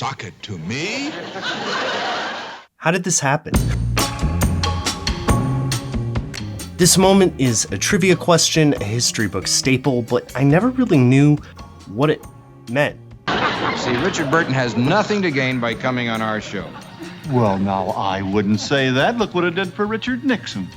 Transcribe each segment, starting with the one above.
Sock it to me? How did this happen? This moment is a trivia question, a history book staple, but I never really knew what it meant. See, Richard Burton has nothing to gain by coming on our show. Well, now, I wouldn't say that. Look what it did for Richard Nixon.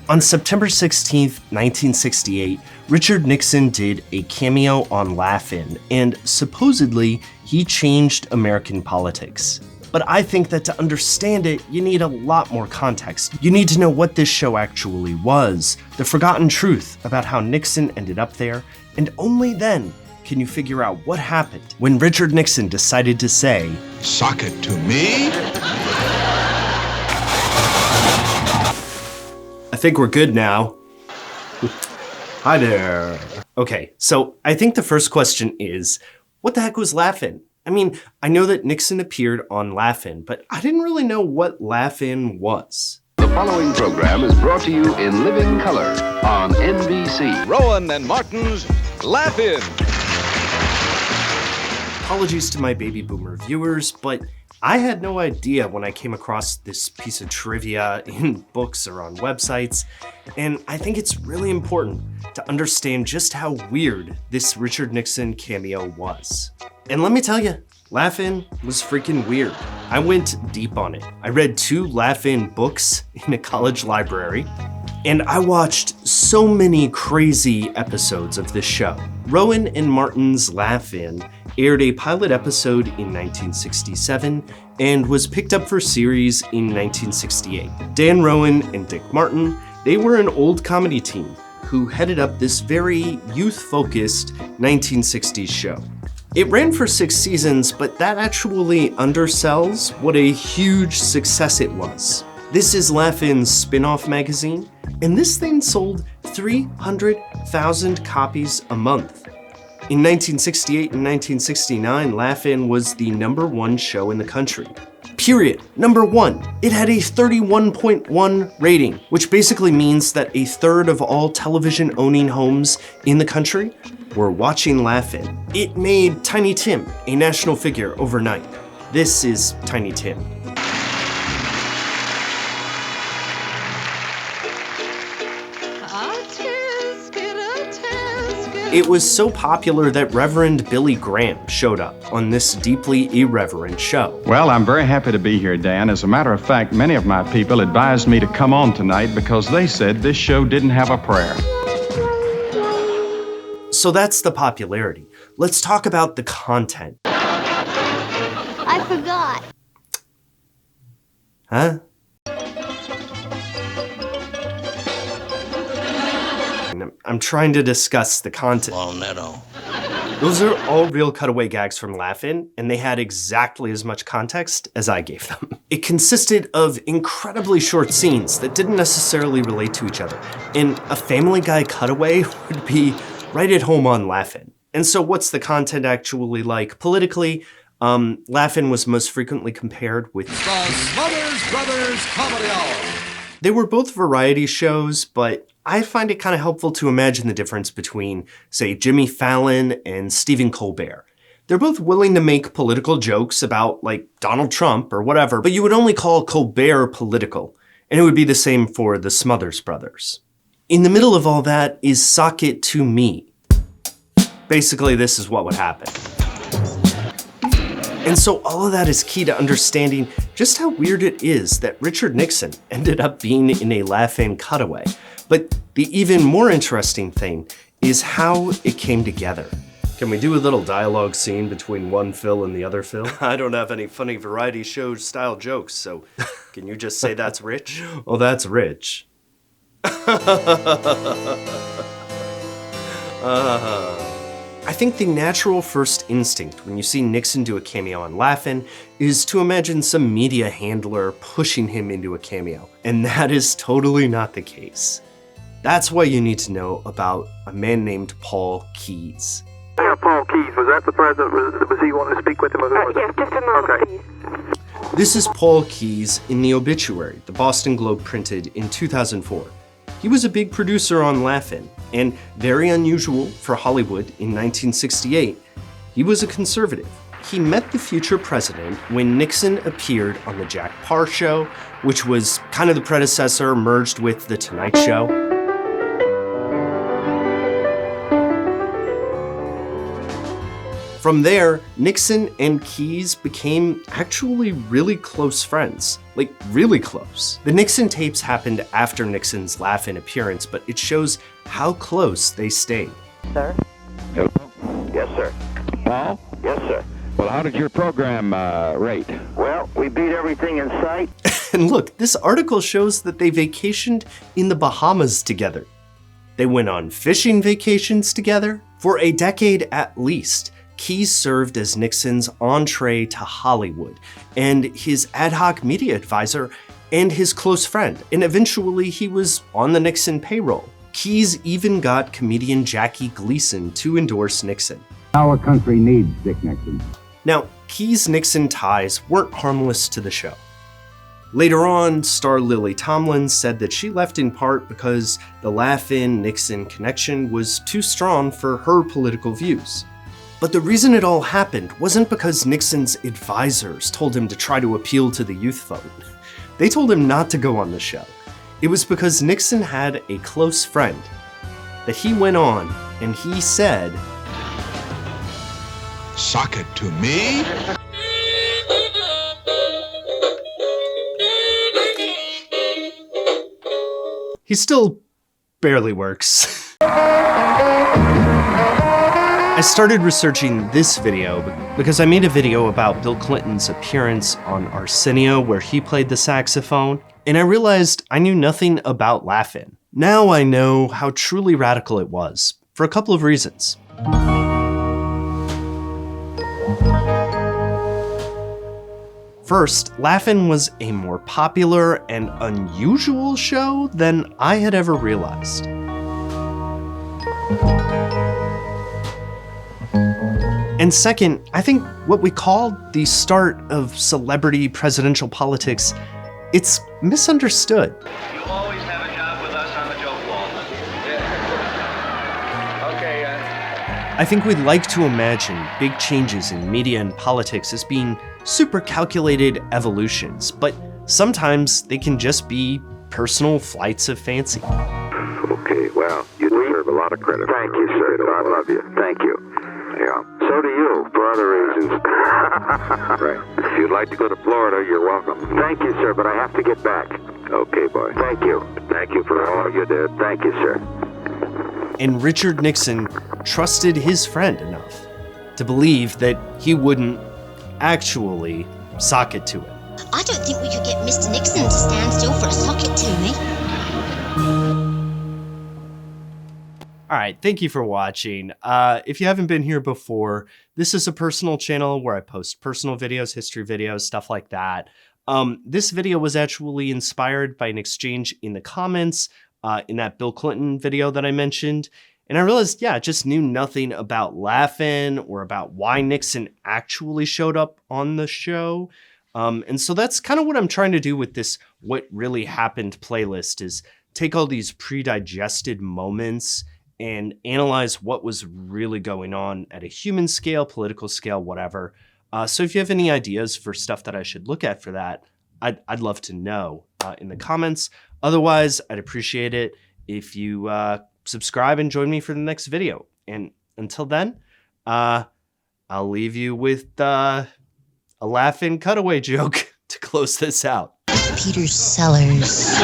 On September 16th, 1968, Richard Nixon did a cameo on Laugh-In, and supposedly he changed American politics. But I think that to understand it, you need a lot more context. You need to know what this show actually was, the forgotten truth about how Nixon ended up there, and only then can you figure out what happened when Richard Nixon decided to say, Sock it to me? I think we're good now. Hi there. Okay, so I think the first question is, what the heck was Laugh-In? I mean, I know that Nixon appeared on Laugh-In, but I didn't really know what Laugh-In was. The following program is brought to you in living color on NBC. Rowan and Martin's Laugh-In. Apologies to my baby boomer viewers, but I had no idea when I came across this piece of trivia in books or on websites, and I think it's really important to understand just how weird this Richard Nixon cameo was. And let me tell you, Laugh-In was freaking weird. I went deep on it. I read 2 Laugh-In books in a college library, and I watched so many crazy episodes of this show. Rowan and Martin's Laugh-In aired a pilot episode in 1967 and was picked up for series in 1968. Dan Rowan and Dick Martin, they were an old comedy team who headed up this very youth-focused 1960s show. It ran for 6 seasons, but that actually undersells what a huge success it was. This is Laugh-In's spin-off magazine, and this thing sold 300,000 copies a month. In 1968 and 1969, Laugh-In was the #1 show in the country. Period. #1. It had a 31.1 rating, which basically means that a third of all television-owning homes in the country were watching Laugh-In. It made Tiny Tim a national figure overnight. This is Tiny Tim. It was so popular that Reverend Billy Graham showed up on this deeply irreverent show. Well, I'm very happy to be here, Dan. As a matter of fact, many of my people advised me to come on tonight because they said this show didn't have a prayer. So that's the popularity. Let's talk about the content. I forgot. Huh? I'm trying to discuss the content. Well, Neto. Those are all real cutaway gags from Laugh-In, and they had exactly as much context as I gave them. It consisted of incredibly short scenes that didn't necessarily relate to each other, and a Family Guy cutaway would be right at home on Laugh-In. And so what's the content actually like? Politically, Laugh-In was most frequently compared with The Smothers Brothers Comedy Hour. They were both variety shows, but I find it kind of helpful to imagine the difference between, say, Jimmy Fallon and Stephen Colbert. They're both willing to make political jokes about, like, Donald Trump or whatever, but you would only call Colbert political, and it would be the same for the Smothers Brothers. In the middle of all that is Sock It to Me. Basically, this is what would happen. And so all of that is key to understanding just how weird it is that Richard Nixon ended up being in a Laugh-In cutaway. But the even more interesting thing is how it came together. Can we do a little dialogue scene between one Phil and the other Phil? I don't have any funny variety show style jokes, so can you just say that's Rich? Oh, that's Rich. I think the natural first instinct when you see Nixon do a cameo on Laugh-In is to imagine some media handler pushing him into a cameo, and that is totally not the case. That's why you need to know about a man named Paul Keyes. Yeah, Paul Keyes, was that the president? Was he wanting to speak with him? Yes, just a moment, okay. please. This is Paul Keyes in the obituary the Boston Globe printed in 2004. He was a big producer on Laugh-In, and very unusual for Hollywood in 1968, he was a conservative. he met the future president when Nixon appeared on The Jack Paar Show, which was kind of the predecessor merged with The Tonight Show. From there, Nixon and Keyes became actually really close friends. Like, really close. The Nixon tapes happened after Nixon's Laugh-In appearance, but it shows how close they stayed. Sir? Hello? Yes, sir. Paul? Yes, sir. Well, how did your program rate? Well, we beat everything in sight. And look, this article shows that they vacationed in the Bahamas together. They went on fishing vacations together. For a decade at least, Keyes served as Nixon's entree to Hollywood, and his ad hoc media advisor, and his close friend, and eventually he was on the Nixon payroll. Keyes even got comedian Jackie Gleason to endorse Nixon. Our country needs Dick Nixon. Now, Keyes-Nixon ties weren't harmless to the show. Later on, star Lily Tomlin said that she left in part because the Laugh-In-Nixon connection was too strong for her political views. But the reason it all happened wasn't because Nixon's advisors told him to try to appeal to the youth vote. They told him not to go on the show. It was because Nixon had a close friend that he went on and he said, Sock it to me? he still barely works. I started researching this video because I made a video about Bill Clinton's appearance on Arsenio where he played the saxophone, and I realized I knew nothing about Laugh-In. Now I know how truly radical it was, for a couple of reasons. First, Laugh-In was a more popular and unusual show than I had ever realized. And second, I think what we call the start of celebrity presidential politics, it's misunderstood. You always have a job with us on the joke wall. Okay, I think we'd like to imagine big changes in media and politics as being super calculated evolutions, but sometimes they can just be personal flights of fancy. Okay, well, you deserve a lot of credit. Thank you, sir. I love you. Thank you. Yeah. So do you, for other reasons. Right. If you'd like to go to Florida, you're welcome. Thank you, sir, but I have to get back. Okay, boy. Thank you. Thank you for all you did. Thank you, sir. And Richard Nixon trusted his friend enough to believe that he wouldn't actually sock it to it. I don't think we could get Mr. Nixon to stand still for a socket to me. All right, thank you for watching. If you haven't been here before, this is a personal channel where I post personal videos, history videos, stuff like that. This video was actually inspired by an exchange in the comments in that Bill Clinton video that I mentioned. And I realized, yeah, I just knew nothing about Laugh-In or about why Nixon actually showed up on the show. And so that's kind of what I'm trying to do with this What Really Happened playlist, is take all these pre-digested moments and analyze what was really going on at a human scale, political scale, whatever. So if you have any ideas for stuff that I should look at for that, I'd love to know in the comments. Otherwise, I'd appreciate it if you subscribe and join me for the next video. And until then, I'll leave you with a Laugh-In cutaway joke to close this out. Peter Sellers.